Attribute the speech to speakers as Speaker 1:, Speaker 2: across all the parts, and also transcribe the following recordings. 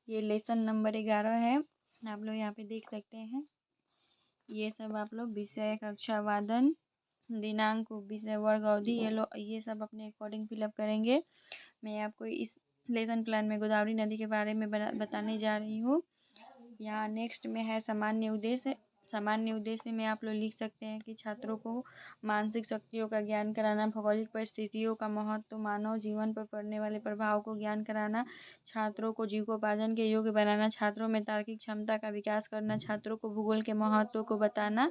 Speaker 1: ये lesson number 11 है। आप लोग यहाँ पे देख सकते हैं। ये सब आप लोग विषय, कक्षा, वादन, दिनांक, विषय, वर्ग, अवधि, ये सब अपने अकॉर्डिंग फिलअप करेंगे। मैं आपको इस लेसन प्लान में गोदावरी नदी के बारे में बताने जा रही हूँ। यहाँ नेक्स्ट में है सामान्य उद्देश्य। सामान्य उद्देश्य में आप लोग लिख सकते हैं कि छात्रों को मानसिक शक्तियों का ज्ञान कराना, भौगोलिक परिस्थितियों का महत्व, मानव जीवन पर पड़ने वाले प्रभाव को ज्ञान कराना, छात्रों को जीविकोपार्जन के योग्य बनाना, छात्रों में तार्किक क्षमता का विकास करना, छात्रों को भूगोल के महत्व को बताना।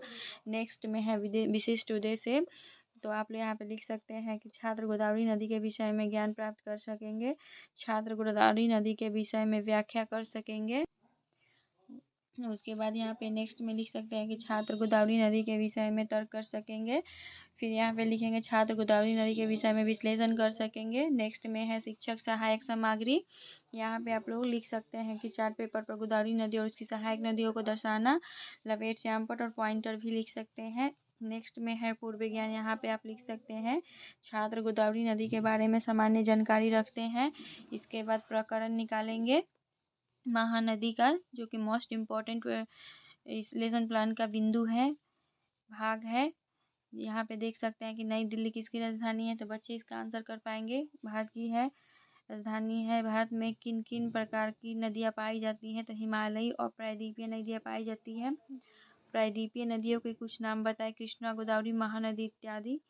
Speaker 1: नेक्स्ट में है विशिष्ट उद्देश्य। तो आप लोग यहाँ पे लिख सकते हैं कि छात्र गोदावरी नदी के विषय में ज्ञान प्राप्त कर सकेंगे, छात्र गोदावरी नदी के विषय में व्याख्या कर सकेंगे। उसके बाद यहाँ पे नेक्स्ट में लिख सकते हैं कि छात्र गोदावरी नदी के विषय में तर्क कर सकेंगे। फिर यहाँ पे लिखेंगे छात्र गोदावरी नदी के विषय में विश्लेषण कर सकेंगे। नेक्स्ट में है शिक्षक सहायक सामग्री। यहाँ पे आप लोग लिख सकते हैं कि चार्ट पेपर पर गोदावरी नदी और उसकी सहायक नदियों को दर्शाना, लवेट, श्यामपट और पॉइंटर भी लिख सकते हैं। नेक्स्ट में है पूर्व ज्ञान। यहाँ पे आप लिख सकते हैं छात्र गोदावरी नदी के बारे में सामान्य जानकारी रखते हैं। इसके बाद प्रकरण निकालेंगे महानदी का, जो कि मोस्ट इम्पॉर्टेंट इस लेसन प्लान का बिंदु है, भाग है। यहाँ पे देख सकते हैं कि नई दिल्ली किसकी राजधानी है, तो बच्चे इसका आंसर कर पाएंगे। भारत की है राजधानी है। भारत में किन किन प्रकार की नदियाँ पाई जाती हैं, तो हिमालयी और प्रायद्वीपीय नदियाँ पाई जाती हैं। प्रायद्वीपीय नदियों के कुछ नाम बताएं, कृष्णा, गोदावरी, महानदी इत्यादि।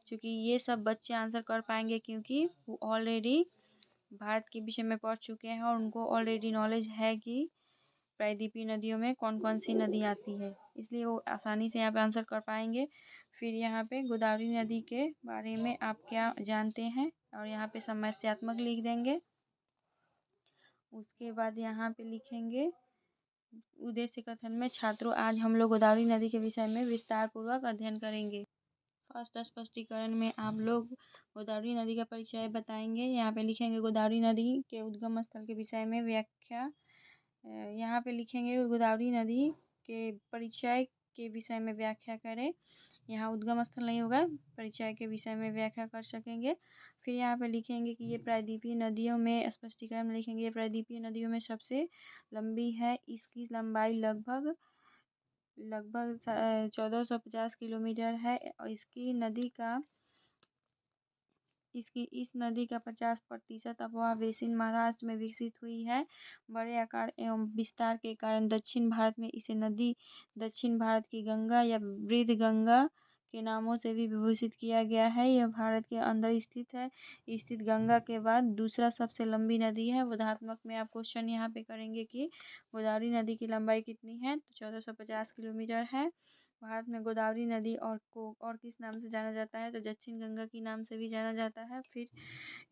Speaker 1: चूँकि ये सब बच्चे आंसर कर पाएंगे क्योंकि वो ऑलरेडी भारत के विषय में पढ़ चुके हैं और उनको ऑलरेडी नॉलेज है कि प्रायद्वीपीय नदियों में कौन कौन सी नदी आती है, इसलिए वो आसानी से यहाँ पे आंसर कर पाएंगे। फिर यहाँ पे गोदावरी नदी के बारे में आप क्या जानते हैं, और यहाँ पे समस्यात्मक लिख देंगे। उसके बाद यहाँ पे लिखेंगे उद्देश्य कथन में छात्रों, आज हम लोग गोदावरी नदी के विषय में विस्तार पूर्वक अध्ययन करेंगे। फर्स्ट स्पष्टीकरण में आप लोग गोदावरी नदी का परिचय बताएंगे। यहाँ पे लिखेंगे गोदावरी नदी के उद्गम स्थल के विषय में व्याख्या। यहाँ पे लिखेंगे गोदावरी नदी के परिचय के विषय में व्याख्या करें। यहाँ उद्गम स्थल नहीं होगा, परिचय के विषय में व्याख्या कर सकेंगे। फिर यहाँ पे लिखेंगे कि ये प्रायद्वीपीय नदियों में, स्पष्टीकरण में लिखेंगे ये प्रायद्वीपीय नदियों में सबसे लंबी है। इसकी लंबाई लगभग 1450 किलोमीटर है और इस नदी का 50% अफवाह बेसिन महाराष्ट्र में विकसित हुई है। बड़े आकार एवं विस्तार के कारण दक्षिण भारत में इसे नदी दक्षिण भारत की गंगा या वृद्ध गंगा के नामों से भी विभूषित किया गया है। यह भारत के अंदर स्थित है। स्थित गंगा के बाद दूसरा सबसे लंबी नदी है। बोधात्मक में आप क्वेश्चन यहाँ पे करेंगे कि गोदावरी नदी की लंबाई कितनी है, तो 1450 किलोमीटर है। भारत में गोदावरी नदी और किस नाम से जाना जाता है, तो दक्षिण गंगा के नाम से भी जाना जाता है। फिर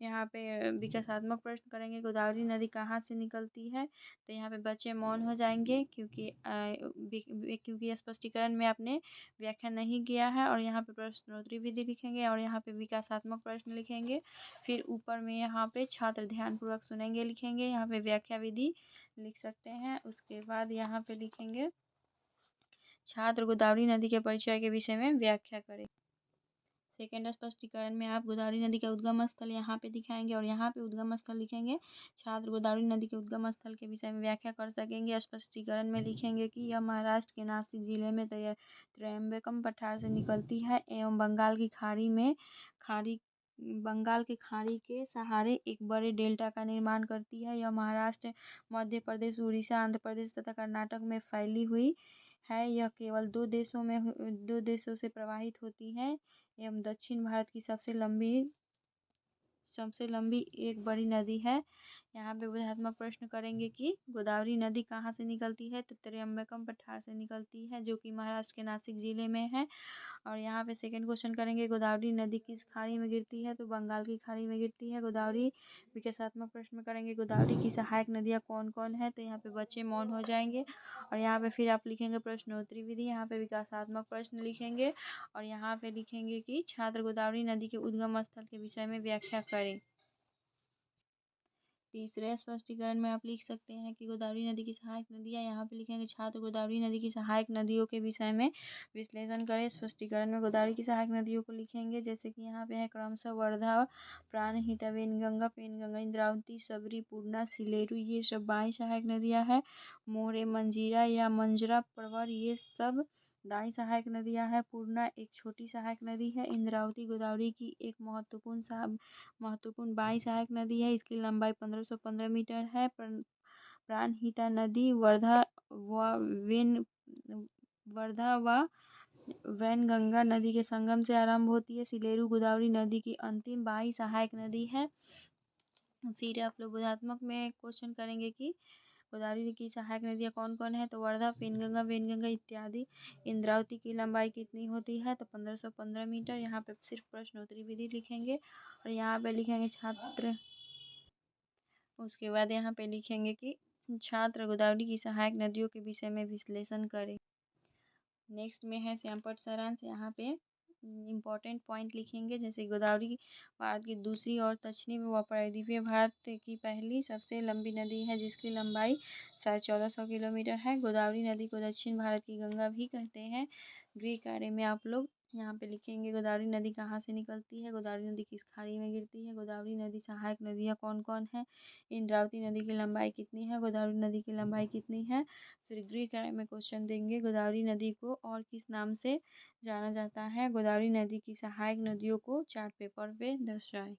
Speaker 1: यहाँ पे विकासात्मक प्रश्न करेंगे, गोदावरी नदी कहाँ से निकलती है, तो यहाँ पे बच्चे मौन हो जाएंगे क्योंकि स्पष्टीकरण में आपने व्याख्या नहीं किया है। और यहाँ पे प्रश्नोत्तरी विधि लिखेंगे और यहाँ पे विकासात्मक प्रश्न लिखेंगे। फिर ऊपर में यहाँ पे छात्र ध्यानपूर्वक सुनेंगे लिखेंगे, यहाँ पे व्याख्या विधि लिख सकते हैं। उसके बाद यहाँ पे लिखेंगे छात्र गोदावरी नदी के परिचय के विषय में व्याख्या करें। सेकेंड स्पष्टीकरण में आप गोदावरी नदी का उद्गम स्थल यहाँ पे दिखाएंगे और यहाँ पे उद्गम स्थल लिखेंगे। छात्र गोदावरी नदी के उद्गम स्थल के विषय में व्याख्या कर सकेंगे। स्पष्टीकरण में लिखेंगे कि यह महाराष्ट्र के नासिक जिले में त्र्यंबकम पठार से निकलती है एवं बंगाल के खाड़ी के सहारे एक बड़े डेल्टा का निर्माण करती है। यह महाराष्ट्र, मध्य प्रदेश, उड़ीसा, आंध्र प्रदेश तथा कर्नाटक में फैली हुई है। यह केवल दो देशों से प्रवाहित होती है एवं दक्षिण भारत की सबसे लंबी एक बड़ी नदी है। यहाँ पे बोधात्मक प्रश्न करेंगे कि गोदावरी नदी कहाँ से निकलती है, तो त्र्यंबकम पठार से निकलती है, जो कि महाराष्ट्र के नासिक जिले में है। और यहाँ पे सेकंड क्वेश्चन करेंगे गोदावरी नदी किस खाड़ी में गिरती है, तो बंगाल की खाड़ी में गिरती है। गोदावरी विकासात्मक प्रश्न करेंगे गोदावरी की सहायक नदियाँ कौन कौन है, तो यहाँ पे बच्चे मौन हो जाएंगे। और यहाँ पे फिर आप लिखेंगे प्रश्नोत्तरी विधि, यहाँ पे विकासात्मक प्रश्न लिखेंगे और यहाँ पे लिखेंगे कि छात्र गोदावरी नदी के उद्गम स्थल के विषय में व्याख्या करें। तीसरे स्पष्टीकरण में आप लिख सकते हैं कि गोदावरी नदी की सहायक नदियाँ, यहाँ पे लिखेंगे छात्र गोदावरी नदी की सहायक नदियों के विषय में विश्लेषण करें। स्पष्टीकरण में गोदावरी की सहायक नदियों को लिखेंगे, जैसे कि यहाँ पे है क्रमशः वर्धा, प्राणहिता, पेनगंगा, इंद्रावती, सबरी, पूर्णा, सिलेरू, ये सब बाई सहायक नदियाँ हैं। मोरे, मंजीरा या मंजरा, प्रवर, ये सब दाई सहायक नदियाँ हैं। पूर्णा एक छोटी सहायक नदी है। इंद्रावती गोदावरी की एक महत्वपूर्ण बाई सहायक नदी है। इसकी लंबाई 1515 मीटर है। प्राणहिता नदी वर्धा व वैनगंगा नदी के संगम से आरंभ होती है। सिलेरू गोदावरी नदी की अंतिम बाई सहायक नदी है। फिर आप लोग बोधात्मक में क्वेश्चन करेंगे कि गोदावरी की सहायक नदियाँ कौन कौन है, तो वर्धा, वेनगंगा इत्यादि। इंद्रावती की लंबाई कितनी होती है, तो 1515 मीटर। यहाँ पे सिर्फ प्रश्नोत्तरी विधि लिखेंगे और यहाँ पे लिखेंगे छात्र। उसके बाद यहाँ पे लिखेंगे कि छात्र गोदावरी की सहायक नदियों के विषय में विश्लेषण करें। नेक्स्ट में है श्यामपट्ट सारांश। यहाँ पे इम्पोर्टेंट पॉइंट लिखेंगे, जैसे गोदावरी भारत की दूसरी और दक्षिणी व प्रायद्वीपीय भारत की पहली सबसे लंबी नदी है, जिसकी लंबाई 1450 किलोमीटर है। गोदावरी नदी को दक्षिण भारत की गंगा भी कहते हैं। गृह कार्य में आप लोग यहाँ पे लिखेंगे गोदावरी नदी कहाँ से निकलती है, गोदावरी नदी किस खाड़ी में गिरती है, गोदावरी नदी सहायक नदियाँ कौन कौन है, इंद्रावती नदी की लंबाई कितनी है, गोदावरी नदी की लंबाई कितनी है। फिर गृह कार्य में क्वेश्चन देंगे, गोदावरी नदी को और किस नाम से जाना जाता है, गोदावरी नदी की सहायक नदियों को चार्ट पेपर पे दर्शाएं।